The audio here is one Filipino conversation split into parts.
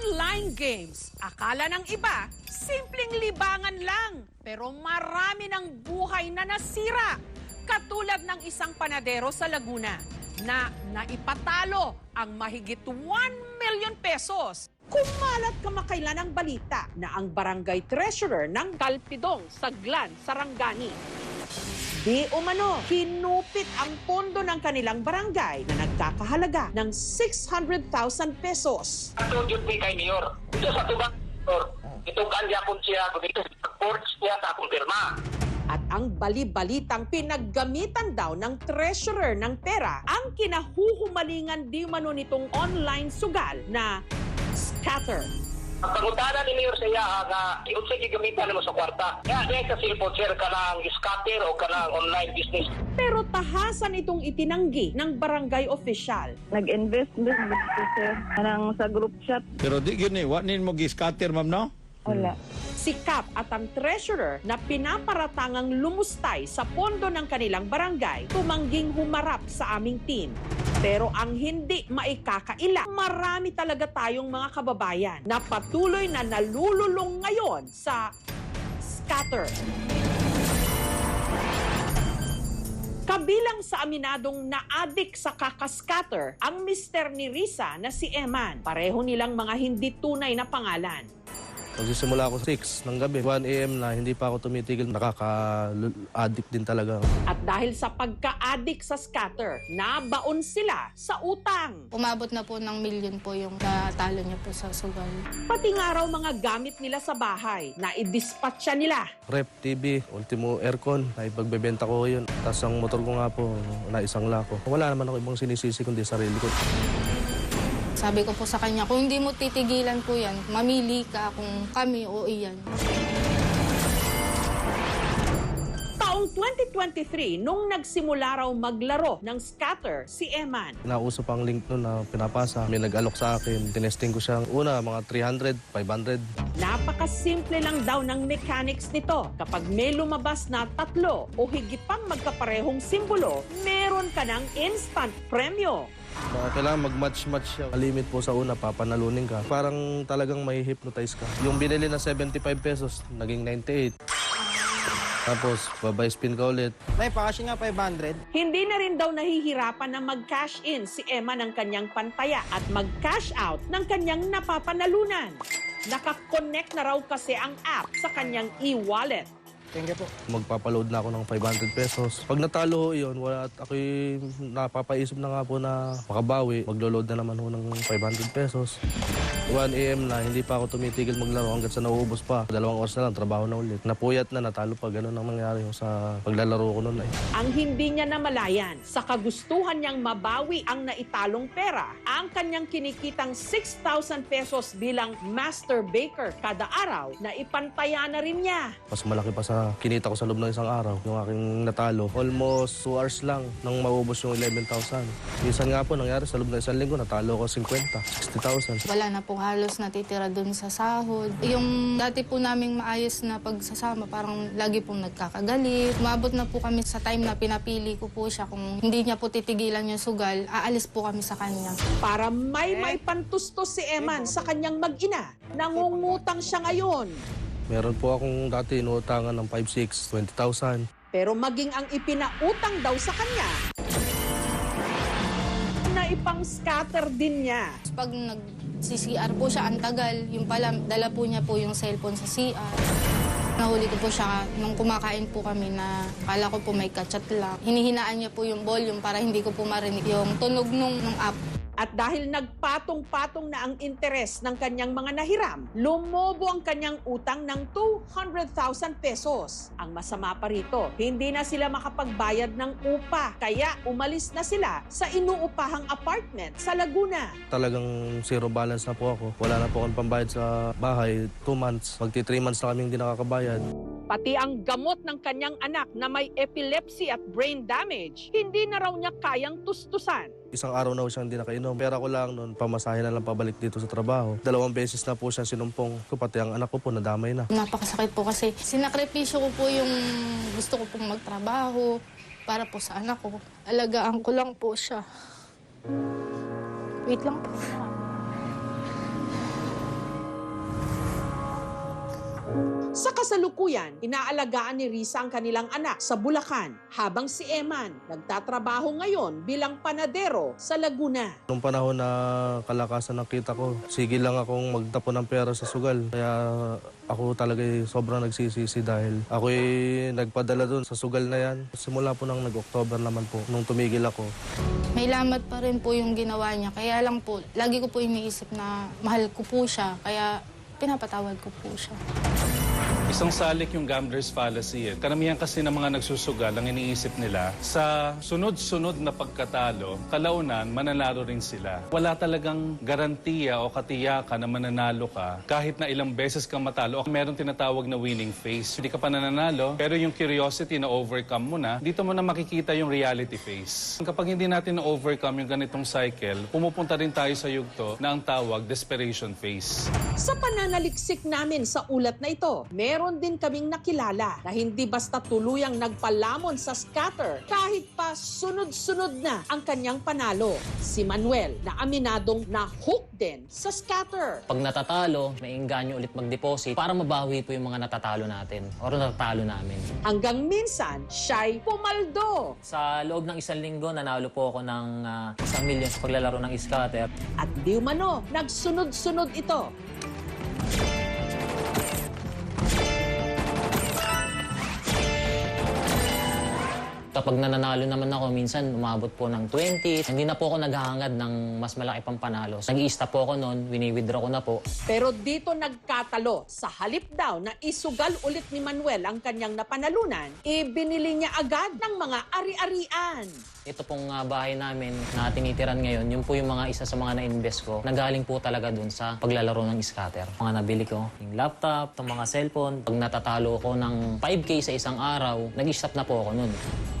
Online games. Akala ng iba, simpleng libangan lang. Pero marami ng buhay na nasira. Katulad ng isang panadero sa Laguna na naipatalo ang mahigit 1 million pesos. Kumalat kamakailan ang balita na ang barangay treasurer ng Calpidong, Saglan, Sarangani di umano, kinupit ang pondo ng kanilang barangay na nagkakahalaga ng 600,000 pesos. Ito yun kay Mayor. Ito sa tubang Mayor. Ito kanya kung siya, ito sa court siya sa akong pirma. At ang bali-balitang pinaggamitan daw ng treasurer ng pera ang kinahuhumalingan di umano nitong online sugal na scatter. Ang pangutanan ni Mayor siya nga iyon siya gigamitan mo sa kwarta. Kaya dahil sa cellphone sir ka ng scatter o ka ng online business. Pero tahasan itong itinanggi ng barangay official. Nag-invest din dito sir sa group chat. Pero di gini, wanin mo gi-scatter, ma'am, no? Wala. Si Cap at ang treasurer na pinaparatangang lumustay sa pondo ng kanilang barangay, tumangging humarap sa aming team. Pero ang hindi maikakaila, marami talaga tayong mga kababayan na patuloy na nalululong ngayon sa scatter. Kabilang sa aminadong na-addict sa kaka-scatter ang mister ni Risa na si Eman. Pareho nilang mga hindi tunay na pangalan. Magsisimula ako 6 ng gabi, 1 AM na hindi pa ako tumitigil, nakaka-addict din talaga. At dahil sa pagka-addict sa scatter, nabaon sila sa utang. Umabot na po ng milyon po yung natalo niya po sa sugal. Pati nga raw mga gamit nila sa bahay na i-dispatcha nila. Rep, TV, ultimo aircon, naipagbebenta ko yun. Tapos ang motor ko nga po, naisang lako. Wala naman ako ibang sinisisi kundi sarili ko. Sabi ko po sa kanya, kung hindi mo titigilan po yan, mamili ka kung kami o iyan. Taong 2023, nung nagsimula raw maglaro ng scatter si Eman. Nausap ang link nun na pinapasa. May nag-alok sa akin. Tinesting ko siya. Una, mga 300, 500. Napakasimple lang daw ng mechanics nito. Kapag may lumabas na 3 o higit pang magkaparehong simbolo, meron ka ng instant premyo. Kailangan mag-match-match siya. Limit po sa una, papanalunin ka. Parang talagang may hypnotize ka. Yung binili na 75 pesos, naging 98. Tapos, babay spin ka ulit. May pakash nga 500. Hindi na rin daw nahihirapan na mag-cash in si Emma ng kanyang pantaya at mag-cash out ng kanyang napapanalunan. Nakakonect na raw kasi ang app sa kanyang e-wallet. Thank you po. Magpapaload na ako ng 500 pesos. Pag natalo ho yun, wala at ako'y napapaisip na nga po na makabawi. Maglo-load na naman ho ng 500 pesos. 1 AM na, hindi pa ako tumitigil maglaro hanggat sa nauubos pa. 2 oras na lang, trabaho na ulit. Napuyat na, natalo pa. Ganun ang nangyari sa paglalaro ko noon. Ang hindi niya namalayan, sa kagustuhan niyang mabawi ang naitalong pera, ang kanyang kinikitang 6,000 pesos bilang master baker kada araw na ipantaya na rin niya. Mas malaki pa sa kinita ko sa loob ng isang araw. Yung aking natalo, almost 2 hours lang nang maubos yung 11,000. Minsan nga po, nangyari sa loob ng isang linggo, natalo ko 50, 60,000. Wala na po halos natitira dun sa sahod. Yung dati po naming maayos na pagsasama, parang lagi pong nagkakagalit. Umabot na po kami sa time na pinapili ko po siya. Kung hindi niya po titigilan yung sugal, aalis po kami sa kanya. Para may pantustos si Eman sa kanyang mag-ina, nangungutang siya ngayon. Meron po akong dati inuutangan ng 5, 6, 20,000. Pero maging ang ipinautang daw sa kanya, na ipang-scatter din niya. Pag nag-CCR po siya, ang tagal. Yung pala, dala po niya po yung cellphone sa CR. Nahuli ko po siya nung kumakain po kami na akala ko po may kachat lang. Hinihinaan niya po yung volume para hindi ko po marinig yung tunog ng app. At dahil nagpatong-patong na ang interes ng kanyang mga nahiram, lumobo ang kanyang utang ng 200,000 pesos. Ang masama pa rito, hindi na sila makapagbayad ng upa, kaya umalis na sila sa inuupahang apartment sa Laguna. Talagang zero balance na po ako. Wala na po akong pambayad sa bahay. 2 months. Magti 3 months na kami hindi nakakabayad. Pati ang gamot ng kanyang anak na may epilepsy at brain damage, hindi na raw niya kayang tustusan. Isang araw na po siya hindi nakainom. Pera ko lang noon, pamasahe na lang pabalik dito sa trabaho. 2 beses na po siya sinumpong. Pati ang anak ko po nadamay na. Napakasakit po kasi sinakripisyo ko po yung gusto ko pong magtrabaho para po sa anak ko. Alagaan ko lang po siya. Wait lang po. Sa kasalukuyan, inaalagaan ni Risa ang kanilang anak sa Bulacan, habang si Eman nagtatrabaho ngayon bilang panadero sa Laguna. Nung panahon na kalakasan ng kita ko, sige lang akong magtapon ng pera sa sugal. Kaya ako talaga sobrang nagsisisi dahil ako'y nagpadala doon sa sugal na yan. Simula po nang nag-October naman po, nung tumigil ako. May lamat pa rin po yung ginawa niya. Kaya lang po, lagi ko po iniisip na mahal ko po siya. Kaya pinapatawad ko po siya. Isang salik yung gambler's fallacy. Karamihan kasi ng mga nagsusugal, ang iniisip nila, sa sunod-sunod na pagkatalo, kalaunan, mananalo rin sila. Wala talagang garantiya o katiyakan na mananalo ka kahit na ilang beses kang matalo. Meron tinatawag na winning phase. Hindi ka pa nananalo, pero yung curiosity na overcome mo na, dito mo na makikita yung reality phase. Kapag hindi natin na-overcome yung ganitong cycle, pumupunta rin tayo sa yugto na ang tawag desperation phase. Sa pananaliksik namin sa ulat na ito, meron din kaming nakilala na hindi basta tuluyang nagpalamon sa scatter kahit pa sunod-sunod na ang kanyang panalo. Si Manuel na aminadong na-hook din sa scatter. Pag natatalo, may engganyo ulit mag-deposit para mabawi po yung mga natatalo natin o natatalo namin. Hanggang minsan, siya'y pumaldo. Sa loob ng 1 linggo, nanalo po ako ng 1 milyon sa paglalaro ng scatter. At di umano, nagsunod-sunod ito. Kapag nananalo naman ako, minsan umabot po ng 20. Hindi na po ako naghahangad ng mas malaki pang panalo. Nag-i-stop po ako noon, wini-withdraw ko na po. Pero dito nagkatalo. Sa halip daw na isugal ulit ni Manuel ang kanyang napanalunan, ibinili niya agad ng mga ari-arian. Ito pong bahay namin na tinitiran ngayon, yun po yung mga isa sa mga na-invest ko. Nagaling po talaga dun sa paglalaro ng scatter. Mga nabili ko, yung laptop, itong mga cellphone. Pag natatalo ko ng 5K sa isang araw, nag-stop na po ako nun.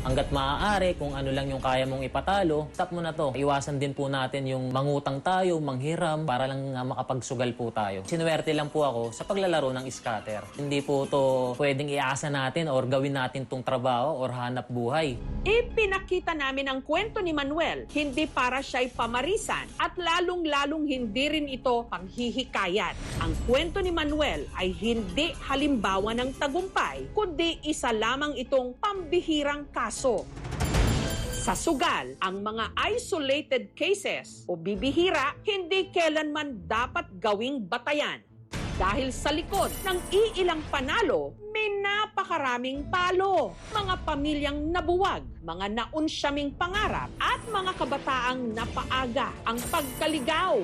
Hanggat maaari, kung ano lang yung kaya mong ipatalo, stop mo na to. Iwasan din po natin yung mangutang tayo, manghiram, para lang makapagsugal po tayo. Sinuwerte lang po ako sa paglalaro ng scatter. Hindi po to pwedeng iasa natin or gawin natin tong trabaho or hanap buhay. Ipinakita namin ang kwento ni Manuel, hindi para siya'y pamarisan at lalong-lalong hindi rin ito panghihikayat. Ang kwento ni Manuel ay hindi halimbawa ng tagumpay, kundi isa lamang itong pambihirang kaso. Sa sugal, ang mga isolated cases o bibihira hindi kailanman dapat gawing batayan. Dahil sa likod ng iilang panalo, may napakaraming palo. Mga pamilyang nabuwag, mga naunsyaming pangarap, at mga kabataang napaaga ang pagkaligaw.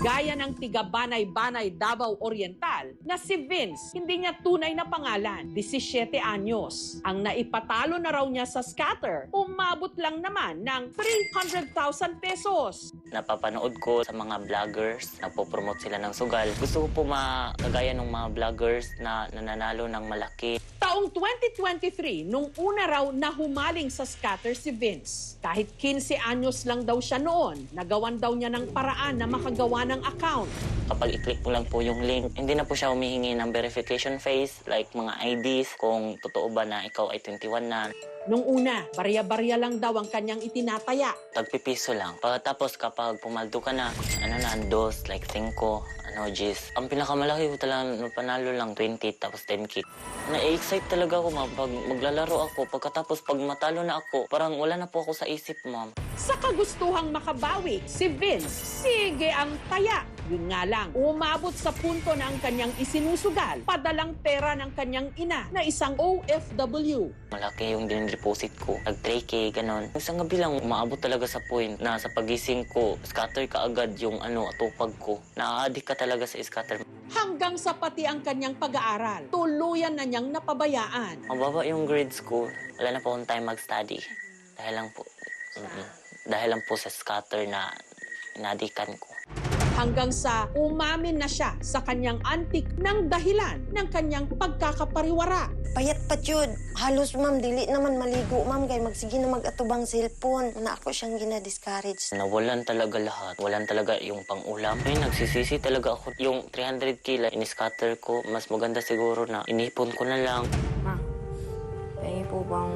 Gaya ng tiga-Banay-Banay, Davao Oriental na si Vince, hindi niya tunay na pangalan, 17 anyos. Ang naipatalo na raw niya sa scatter, umabot lang naman ng 300,000 pesos. Napapanood ko sa mga vloggers, nagpo-promote sila ng sugal. Gusto ko po makagaya ng mga vloggers na nananalo ng malaki. Taong 2023, nung una raw na humaling sa scatter si Vince. Kahit 15 anyos lang daw siya noon, nagawan daw niya ng paraan na makagawa ng account. Kapag i-click mo lang po yung link, hindi na po siya humihingi ng verification phase like mga IDs kung totoo ba na ikaw ay 21 na. Nung una, barya-barya lang daw ang kanyang itinataya. Tagpipiso lang. Pagkatapos kapag pumaldo ka na, dos, like 5, G's. Ang pinakamalaki ko talaga panalo lang 20 tapos 10K. Na-excite talaga ako pag maglalaro ako. Pagkatapos pag matalo na ako, parang wala na po ako sa isip, ma'am. Sa kagustuhang makabawi, si Vince, sige ang taya. Yun nga lang, umabot sa punto na ang kanyang isinusugal, padalang pera ng kanyang ina na isang OFW. Malaki yung din-deposit ko. Nag-3K, ganon. Isang gabi lang, umabot talaga sa point na sa pagising ko, scatter ka agad yung atupag ko. Na-addict ka talaga sa scatter. Hanggang sa pati ang kanyang pag-aaral, tuluyan na niyang napabayaan. Mababa yung grades ko. Wala na po akong time mag-study. Dahil lang po, dahil lang po sa scatter na inadikan ko. Hanggang sa umamin na siya sa kanyang antik ng dahilan ng kanyang pagkakapariwara. Payat pa yun. Halos ma'am, dili naman maligo ma'am. Kaya magsige na mag-atubang cellphone. Na ako siyang gina-discourage. Nawalan talaga lahat. Walan talaga yung pang-ulam. Ay, nagsisisi talaga ako. Yung 300K lang in-scatter ko. Mas maganda siguro na inipon ko na lang. Ma, kaya po bang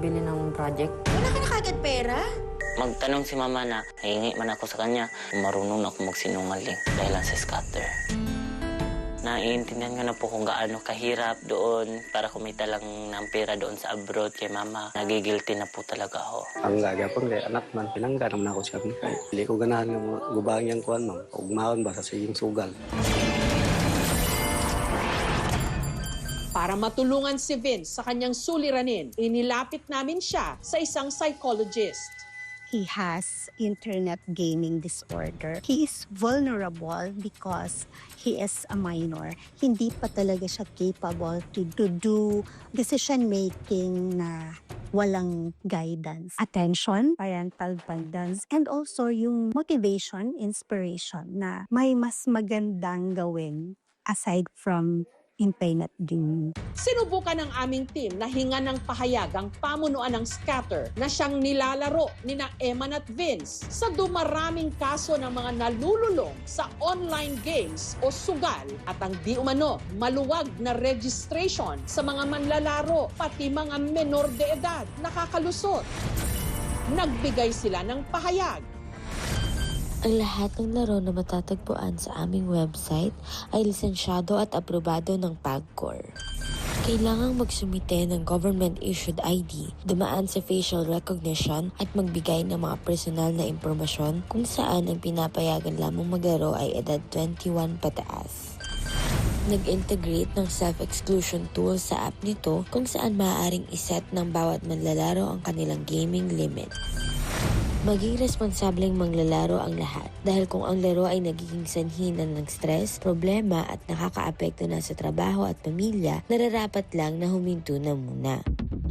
bili ng project? Wala ka na kagad pera? Magtanong si mama na hingi man ako sa kanya. Marunong na ako magsinungaling dahil lang sa scatter. naiintindihan ko na po kung gaano kahirap doon para kumita lang ng pera doon sa abroad kay mama. Nagigilty na po talaga ako. Ang gagapon kay anak man, pinangga naman ako siya. Hindi ko ganahan ng gubang yung kuhan, ma'am. Ugmaon ba sa siging sugal. Para matulungan si Vince sa kanyang suliranin, inilapit namin siya sa isang psychologist. He has internet gaming disorder. He is vulnerable because he is a minor. Hindi pa talaga siya capable to do decision-making na walang guidance. Attention, parental guidance, and also yung motivation, inspiration na may mas magandang gawin aside from internet gaming. Sinubukan ng aming team na hinga ng pahayag ang pamunuan ng scatter na siyang nilalaro nina Eman at Vince sa dumaraming kaso ng mga nalululong sa online games o sugal at ang di umano maluwag na registration sa mga manlalaro pati mga menor de edad nakakalusot. Nagbigay sila ng pahayag. Ang lahat ng laro na matatagpuan sa aming website ay lisensyado at aprobado ng PAGCOR. Kailangang magsumite ng government-issued ID, dumaan sa facial recognition at magbigay ng mga personal na impormasyon kung saan ang pinapayagan lamang maglaro ay edad 21 pataas. Nag-integrate ng self-exclusion tool sa app nito kung saan maaaring iset ng bawat manlalaro ang kanilang gaming limit. Maging responsableng manglalaro ang lahat dahil kung ang laro ay nagiging sanhinan ng stress, problema at nakakaapekto na sa trabaho at pamilya, nararapat lang na huminto na muna.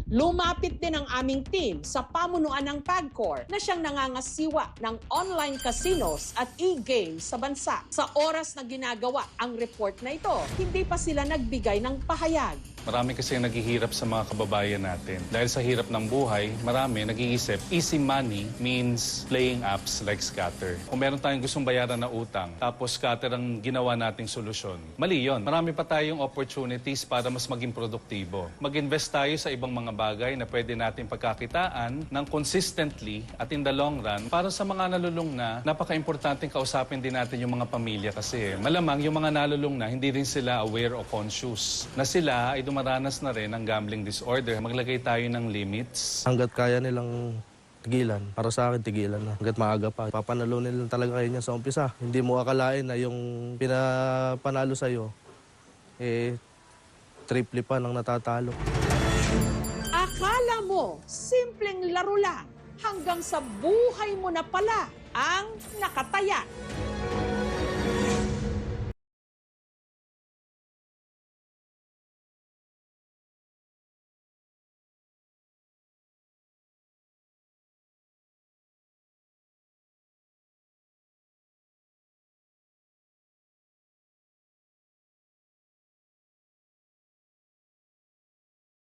Lumapit din ang aming team sa pamunuan ng PAGCOR na siyang nangangasiwa ng online casinos at e-games sa bansa. Sa oras na ginagawa ang report na ito, hindi pa sila nagbigay ng pahayag. Marami kasi naghihirap sa mga kababayan natin. Dahil sa hirap ng buhay, marami nag-iisip, easy money means playing apps like Scatter. Kung meron tayong gustong bayaran na utang, tapos Scatter ang ginawa nating solusyon, mali yun. Marami pa tayong opportunities para mas maging produktibo. Mag-invest tayo sa ibang mga bagay na pwede natin pagkakitaan ng consistently at in the long run. Para sa mga nalulung na, napaka-importanting kausapin din natin yung mga pamilya kasi malamang yung mga nalulung na, hindi rin sila aware o conscious na sila ay dumaranas na rin ng gambling disorder. Maglagay tayo ng limits. Hanggat kaya nilang tigilan, para sa akin tigilan na. Hanggat maaga pa. Papanalunin lang talaga kayo niya sa umpisa. Hindi mo akalain na yung pinapanalo sa'yo, triple pa nang natatalo. Akala mo, simpleng laro lang hanggang sa buhay mo na pala ang nakataya.